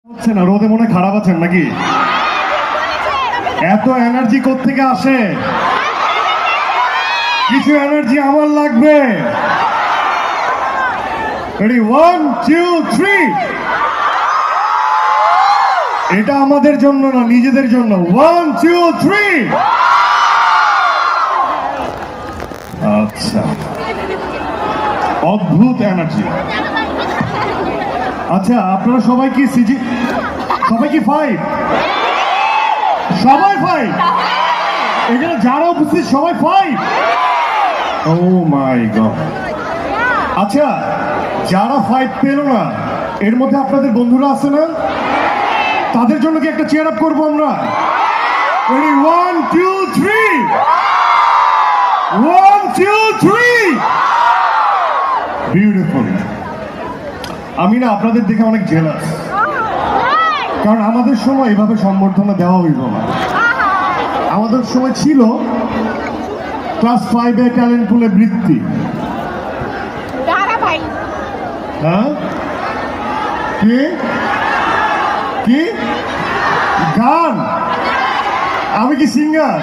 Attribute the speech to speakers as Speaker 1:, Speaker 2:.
Speaker 1: হচ্ছে না, রোদে মনে হয় খারাপ আছেন নাকি? এত এনার্জি কোত্থেকে আসে? কিছু এনার্জি আমার লাগবে। রেডি, 1 2 3। এটা আমাদের জন্য না, নিজেদের জন্য। 1 2 3। আচ্ছা, অদ্ভুত এনার্জি। আচ্ছা, আপনারা সবাই কি সবাই কি 5? সবাই 5? এখানে যারা উপস্থিত সবাই 5? ও মাই গড। আচ্ছা, যারা 5 পেল না, এর মধ্যে আপনাদের বন্ধুরা আছে না? তাদের জন্য কি একটা চেয়ার আপ করবো আমরা? 1 2 3। 1 2 3। বিউটিফুল। আমি না আপনাদের দেখে অনেক জেলাস, কারণ আমাদের সময় এভাবে সম্বর্ধনা দেওয়া হইল না। আমাদের সময় ছিল ক্লাস 5-এ ট্যালেন্ট পুলে বৃত্তি। হ্যাঁ, কি কি গান? আমি কি সিঙ্গার?